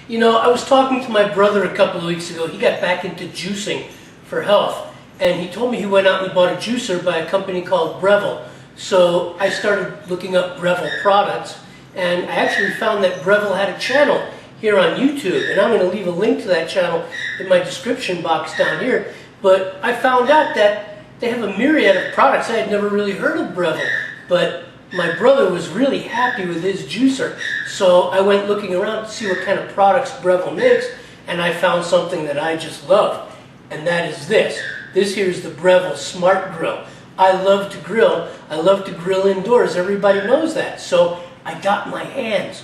You know, I was talking to my brother a couple of weeks ago. He got back into juicing for health. And he told me he went out and bought a juicer by a company called Breville. So I started looking up Breville products. And I actually found that Breville had a channel here on YouTube. And I'm going to leave a link to that channel in my description box down here. But I found out that they have a myriad of products. I had never really heard of Breville. But my brother was really happy with his juicer, so I went looking around to see what kind of products Breville makes, and I found something that I just love, and that is this. This here is the Breville Smart Grill. I love to grill. I love to grill indoors. Everybody knows that. So I got my hands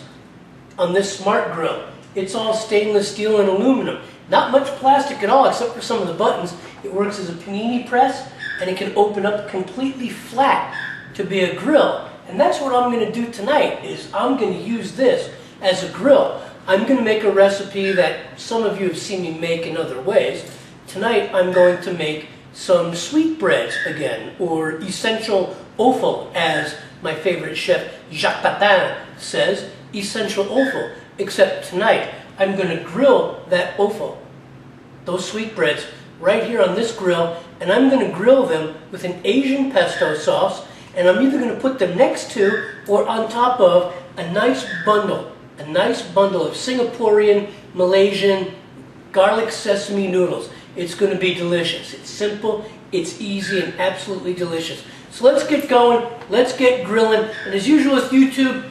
on this Smart Grill. It's all stainless steel and aluminum. Not much plastic at all, except for some of the buttons. It works as a panini press, and it can open up completely flat to be a grill. And that's what I'm going to do tonight, is I'm going to use this as a grill. I'm going to make a recipe that some of you have seen me make in other ways. Tonight I'm going to make some sweetbreads again, or essential offal, as my favorite chef Jacques Patin says, essential offal. Except tonight I'm going to grill that offal, those sweetbreads, right here on this grill, and I'm going to grill them with an Asian pesto sauce. And I'm either going to put them next to or on top of a nice bundle of Singaporean, Malaysian, garlic sesame noodles. It's going to be delicious. It's simple, it's easy, and absolutely delicious. So let's get going, let's get grilling. And as usual with YouTube,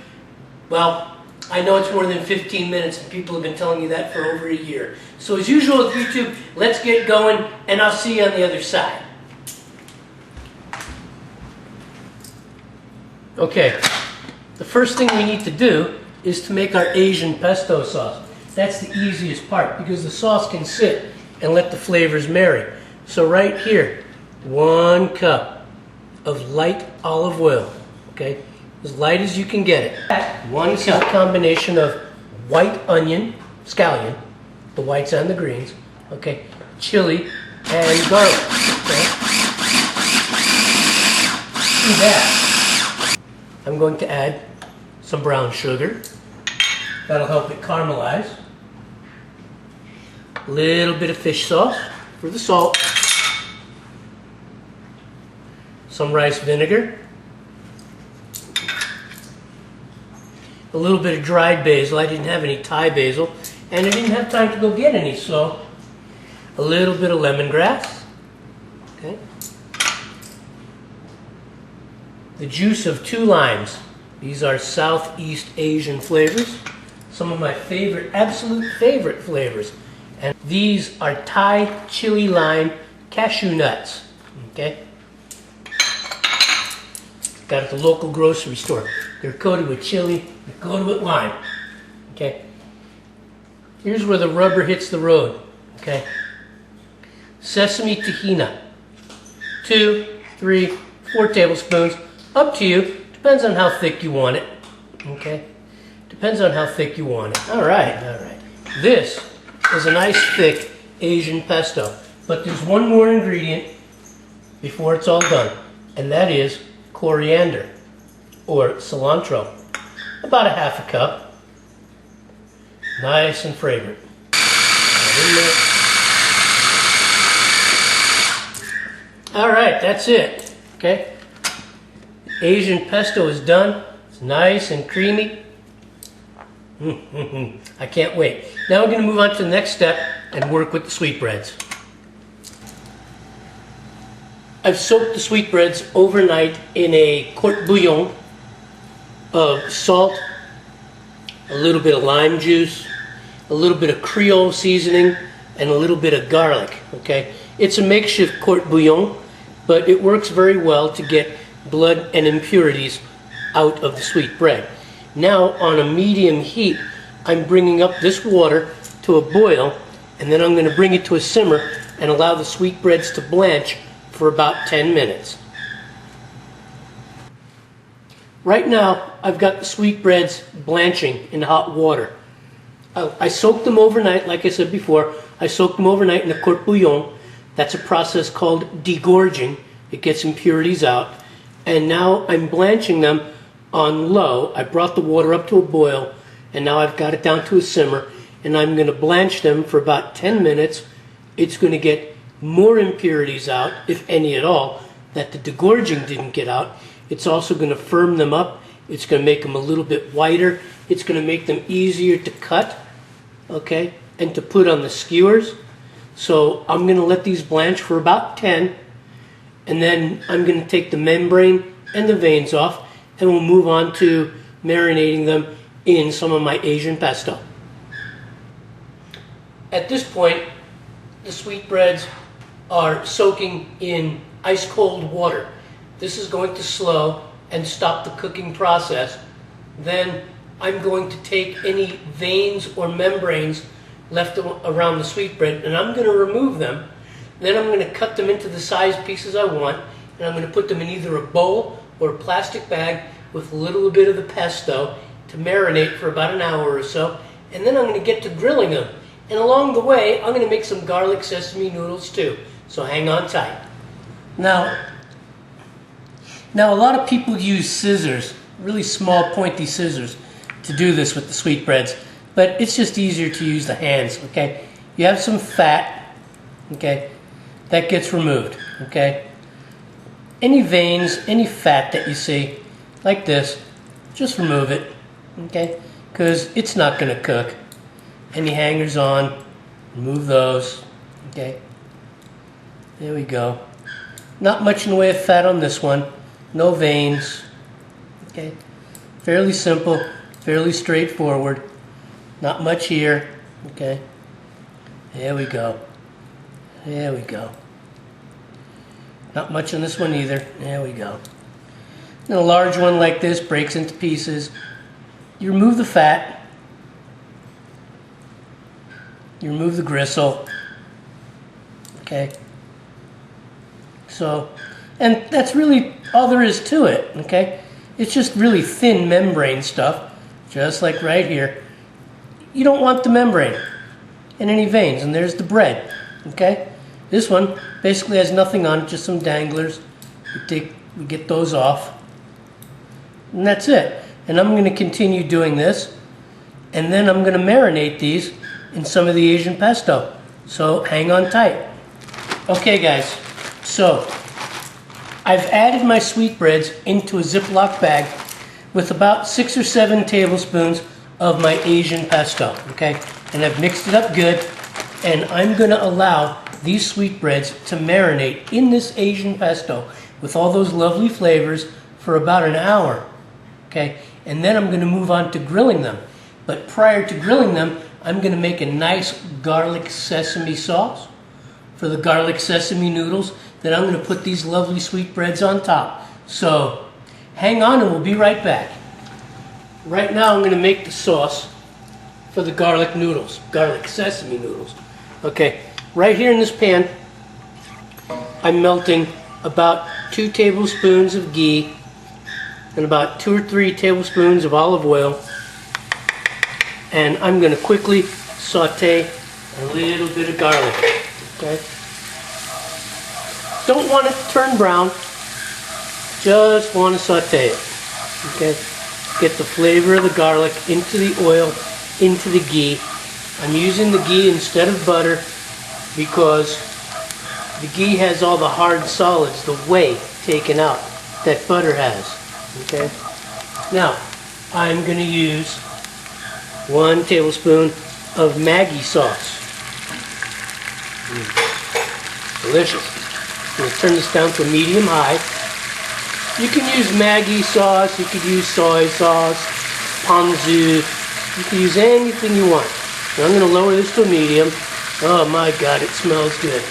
well, I know it's more than 15 minutes and people have been telling you that for over a year. So as usual with YouTube, let's get going, and I'll see you on the other side. Okay, the first thing we need to do is to make our Asian pesto sauce. That's the easiest part because the sauce can sit and let the flavors marry. So right here, 1 cup of light olive oil, okay, as light as you can get it. 1 cup, combination of white onion, scallion, the whites and the greens, okay, chili and garlic, okay. To that, I'm going to add some brown sugar. That'll help it caramelize. A little bit of fish sauce for the salt. Some rice vinegar. A little bit of dried basil. I didn't have any Thai basil, and I didn't have time to go get any, so a little bit of lemongrass. Okay. The juice of 2 limes. These are Southeast Asian flavors. Some of my favorite, absolute favorite flavors. And these are Thai chili lime cashew nuts. Okay? Got it at the local grocery store. They're coated with chili, they're coated with lime. Okay? Here's where the rubber hits the road. Okay? Sesame tahina. 2, 3, 4 tablespoons. Up to you. Depends on how thick you want it. Okay? Depends on how thick you want it. All right, all right. This is a nice thick Asian pesto. But there's one more ingredient before it's all done, and that is coriander or cilantro. About 1/2 cup. Nice and fragrant. All right, that's it. Okay? Asian pesto is done. It's nice and creamy. I can't wait. Now we're going to move on to the next step and work with the sweetbreads. I've soaked the sweetbreads overnight in a quart bouillon of salt, a little bit of lime juice, a little bit of Creole seasoning, and a little bit of garlic. Okay? It's a makeshift quart bouillon, but it works very well to get blood and impurities out of the sweet bread. Now on a medium heat, I'm bringing up this water to a boil, and then I'm going to bring it to a simmer and allow the sweetbreads to blanch for about 10 minutes. Right now I've got the sweetbreads blanching in hot water. I soaked them overnight, like I said before. I soaked them overnight in a quart bouillon. That's a process called degorging. It gets impurities out. And now I'm blanching them on low. I brought the water up to a boil, and now I've got it down to a simmer, and I'm going to blanch them for about 10 minutes. It's going to get more impurities out, if any at all, that the degorging didn't get out. It's also going to firm them up. It's going to make them a little bit whiter. It's going to make them easier to cut, okay, and to put on the skewers. So I'm going to let these blanch for about 10, and then I'm going to take the membrane and the veins off, and we'll move on to marinating them in some of my Asian pesto. At this point, the sweetbreads are soaking in ice cold water. This is going to slow and stop the cooking process. Then I'm going to take any veins or membranes left around the sweetbread, and I'm going to remove them. Then I'm going to cut them into the size pieces I want, and I'm going to put them in either a bowl or a plastic bag with a little bit of the pesto to marinate for about an hour or so, and then I'm going to get to grilling them. And along the way, I'm going to make some garlic sesame noodles too, so hang on tight. Now a lot of people use scissors, really small pointy scissors, to do this with the sweetbreads, but it's just easier to use the hands, okay? You have some fat, okay, that gets removed, okay? Any veins, any fat that you see, like this, just remove it, okay? Because it's not going to cook. Any hangers on, remove those, okay? There we go. Not much in the way of fat on this one. No veins, okay? Fairly simple, fairly straightforward. Not much here, okay? There we go. There we go. Not much on this one either. There we go. And a large one like this breaks into pieces. You remove the fat. You remove the gristle. Okay. So, and that's really all there is to it, okay? It's just really thin membrane stuff, just like right here. You don't want the membrane and any veins, and there's the bread, okay? This one basically has nothing on it, just some danglers. We get those off, and that's it. And I'm going to continue doing this, and then I'm going to marinate these in some of the Asian pesto. So hang on tight. Okay guys, so I've added my sweetbreads into a Ziploc bag with about 6 or 7 tablespoons of my Asian pesto, okay? And I've mixed it up good, and I'm going to allow these sweetbreads to marinate in this Asian pesto with all those lovely flavors for about an hour, okay? And then I'm going to move on to grilling them. But prior to grilling them, I'm going to make a nice garlic sesame sauce for the garlic sesame noodles. Then I'm going to put these lovely sweetbreads on top. So hang on and we'll be right back. Right now I'm going to make the sauce for the garlic noodles, garlic sesame noodles. Okay, right here in this pan, I'm melting about 2 tablespoons of ghee and about 2 or 3 tablespoons of olive oil. And I'm going to quickly saute a little bit of garlic, okay? Don't want it to turn brown, just want to saute it, okay? Get the flavor of the garlic into the oil, into the ghee. I'm using the ghee instead of butter because the ghee has all the hard solids, the whey taken out that butter has, okay? Now, I'm going to use 1 tablespoon of Maggi sauce. Delicious. I'm going to turn this down to medium high. You can use Maggi sauce, you could use soy sauce, ponzu, you can use anything you want. Now I'm going to lower this to medium. Oh my God, it smells good.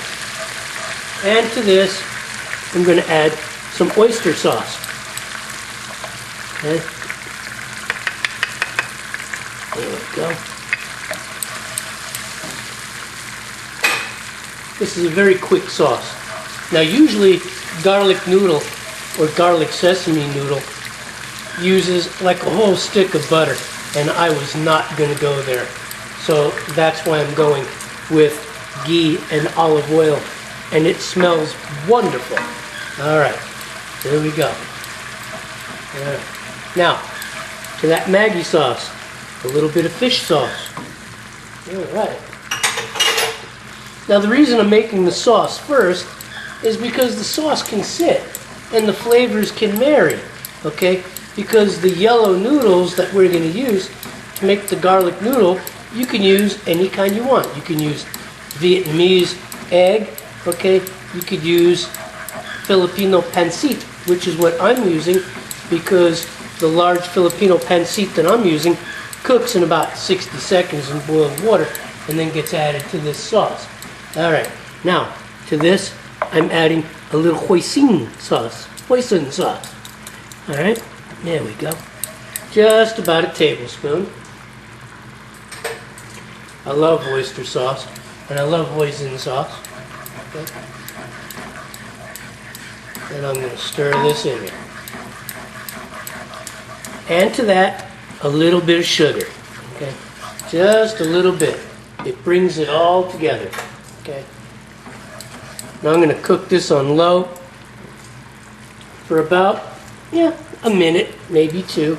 And to this, I'm going to add some oyster sauce. Okay. There we go. This is a very quick sauce. Now usually garlic noodle or garlic sesame noodle uses like a whole stick of butter, and I was not going to go there. So that's why I'm going with ghee and olive oil, and it smells wonderful. All right, there we go. All right. Now, to that Maggi sauce, a little bit of fish sauce. All right. Now the reason I'm making the sauce first is because the sauce can sit and the flavors can marry, okay? Because the yellow noodles that we're going to use to make the garlic noodle, you can use any kind you want. You can use Vietnamese egg, okay? You could use Filipino pancit, which is what I'm using, because the large Filipino pancit that I'm using cooks in about 60 seconds in boiled water and then gets added to this sauce. All right, now to this I'm adding a little hoisin sauce. Hoisin sauce. All right, there we go. Just about a tablespoon. I love oyster sauce and I love hoisin sauce. Okay. And I'm going to stir this in here. And to that, a little bit of sugar. Okay, just a little bit. It brings it all together. Okay. Now I'm going to cook this on low for about, a minute, maybe two.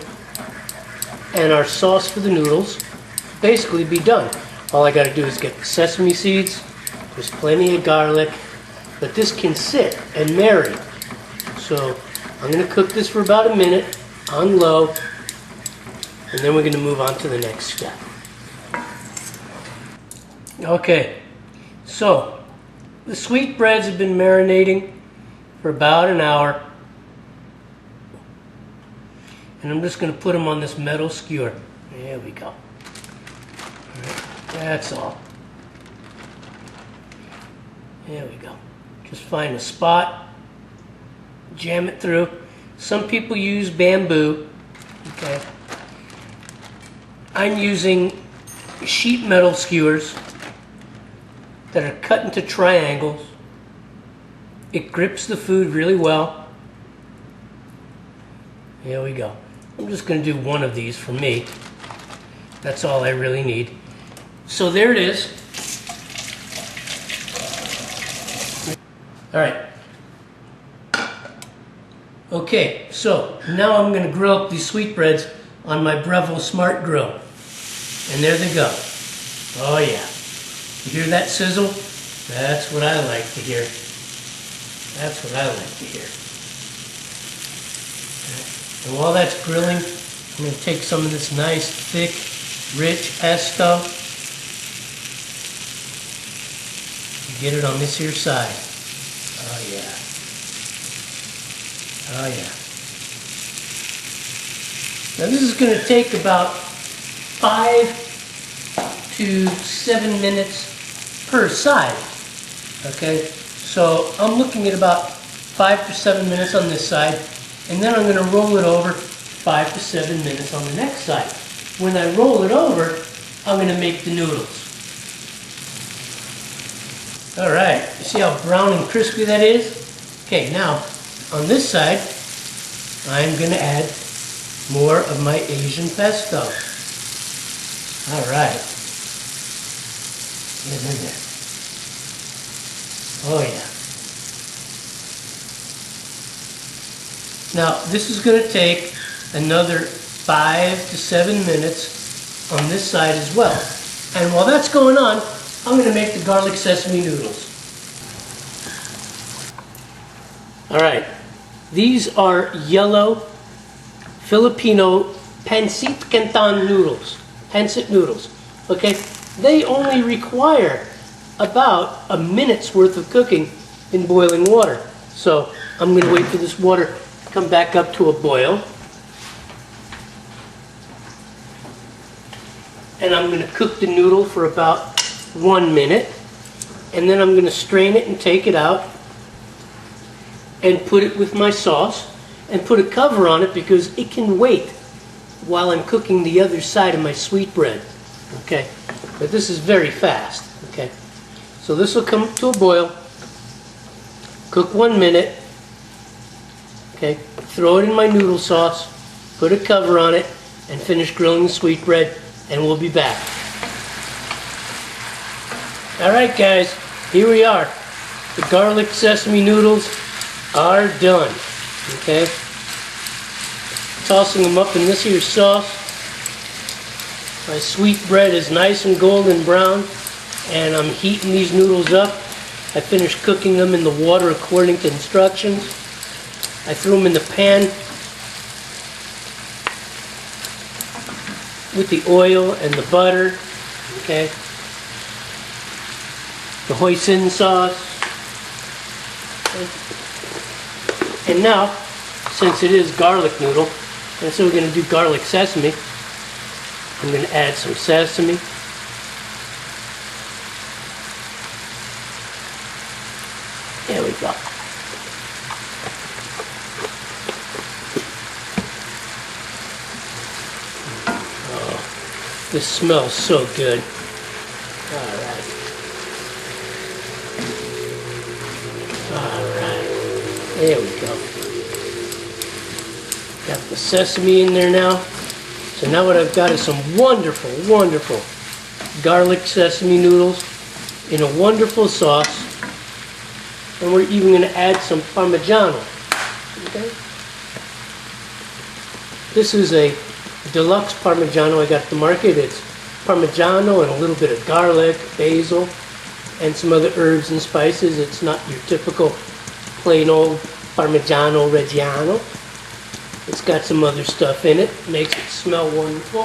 And our sauce for the noodles basically be done. All I got to do is get the sesame seeds. There's plenty of garlic, but this can sit and marry. So I'm going to cook this for about a minute on low, and then we're going to move on to the next step. Okay, so the sweetbreads have been marinating for about an hour, and I'm just going to put them on this metal skewer. There we go. All right, that's all. There we go. Just find a spot, jam it through. Some people use bamboo. Okay. I'm using sheet metal skewers that are cut into triangles. It grips the food really well. There we go. I'm just going to do one of these for me. That's all I really need. So there it is. All right. Okay, so now I'm going to grill up these sweetbreads on my Breville Smart Grill. And there they go. Oh yeah. You hear that sizzle? That's what I like to hear. That's what I like to hear. And while that's grilling, I'm going to take some of this nice, thick, rich pesto and get it on this here side. Oh yeah. Oh yeah. Now this is going to take about 5 to 7 minutes per side. Okay, so I'm looking at about 5 to 7 minutes on this side, and then I'm going to roll it over 5 to 7 minutes on the next side. When I roll it over, I'm going to make the noodles. All right, you see how brown and crispy that is? Okay, now on this side, I'm going to add more of my Asian pesto. All right. Get in there. Oh yeah. Now this is going to take another 5 to 7 minutes on this side as well. And while that's going on, I'm going to make the garlic sesame noodles. All right. These are yellow Filipino pancit canton noodles. Pancit noodles. Okay? They only require about a minute's worth of cooking in boiling water. So I'm going to wait for this water to come back up to a boil. And I'm going to cook the noodle for about 1 minute. And then I'm going to strain it and take it out and put it with my sauce and put a cover on it because it can wait while I'm cooking the other side of my sweetbread. Okay, but this is very fast. Okay, so this will come to a boil, cook 1 minute. Okay, throw it in my noodle sauce, put a cover on it, and finish grilling the sweetbread, and we'll be back. All right, guys, here we are. The garlic sesame noodles are done. Okay, tossing them up in this here sauce. My sweet bread is nice and golden brown, and I'm heating these noodles up. I finished cooking them in the water according to instructions. I threw them in the pan with the oil and the butter, okay? The hoisin sauce. Okay. And now, since it is garlic noodle, and so we're going to do garlic sesame, I'm going to add some sesame. There we go. Oh, this smells so good. All right. All right. There we go. Got the sesame in there now. So now what I've got is some wonderful, wonderful garlic sesame noodles in a wonderful sauce. And we're even going to add some Parmigiano. Okay? This is a deluxe Parmigiano I got at the market. It's Parmigiano and a little bit of garlic, basil, and some other herbs and spices. It's not your typical plain old Parmigiano Reggiano. It's got some other stuff in it. Makes it smell wonderful.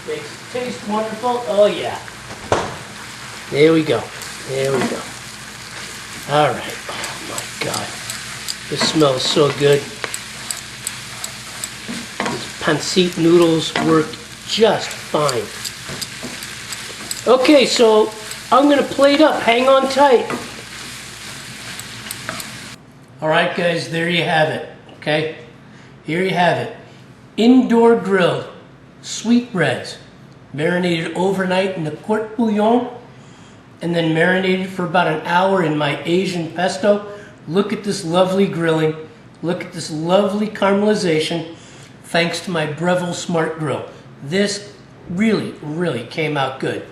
Makes it taste wonderful. Oh yeah. There we go. There we go. All right. Oh my God. This smells so good. These pancit noodles work just fine. Okay, so I'm going to plate up. Hang on tight. All right, guys, there you have it. Okay? Here you have it. Indoor grilled sweetbreads, marinated overnight in the court bouillon, and then marinated for about an hour in my Asian pesto. Look at this lovely grilling. Look at this lovely caramelization, thanks to my Breville Smart Grill. This really, really came out good.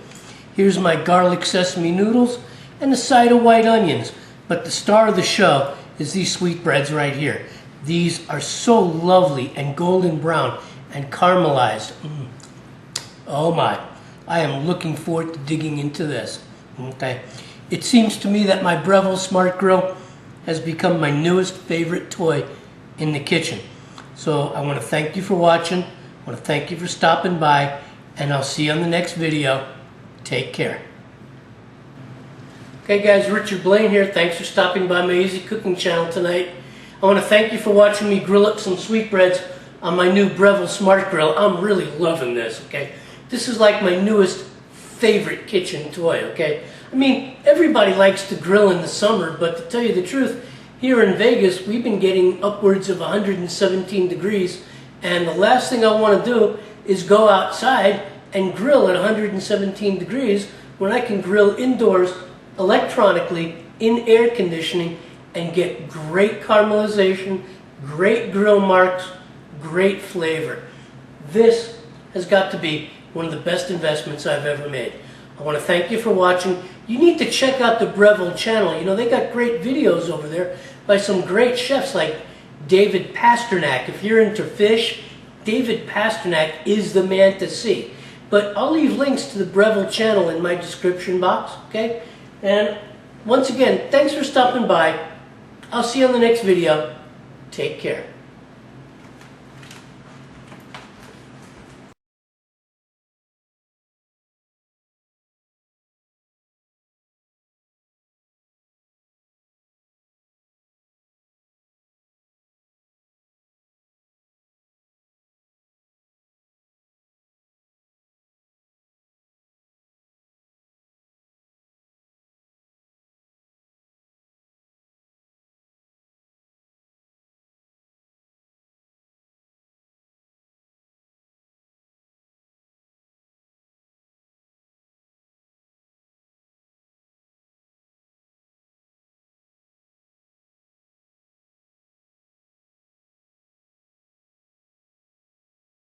Here's my garlic sesame noodles and a side of white onions. But the star of the show is these sweetbreads right here. These are so lovely and golden brown and caramelized. Oh my, I am looking forward to digging into this. Okay, it seems to me that my Breville Smart Grill has become my newest favorite toy in the kitchen. So I want to thank you for watching. I want to thank you for stopping by, and I'll see you on the next video. Take care. Okay guys, Richard Blaine here. Thanks for stopping by my Easy Cooking channel tonight. I want to thank you for watching me grill up some sweetbreads on my new Breville Smart Grill. I'm really loving this, okay? This is like my newest favorite kitchen toy, okay? I mean, everybody likes to grill in the summer, but to tell you the truth, here in Vegas, we've been getting upwards of 117 degrees, and the last thing I want to do is go outside and grill at 117 degrees when I can grill indoors electronically in air conditioning and get great caramelization, great grill marks, great flavor. This has got to be one of the best investments I've ever made. I want to thank you for watching. You need to check out the Breville channel. You know, they got great videos over there by some great chefs like David Pasternak. If you're into fish, David Pasternak is the man to see. But I'll leave links to the Breville channel in my description box, okay? And once again, thanks for stopping by. I'll see you on the next video. Take care.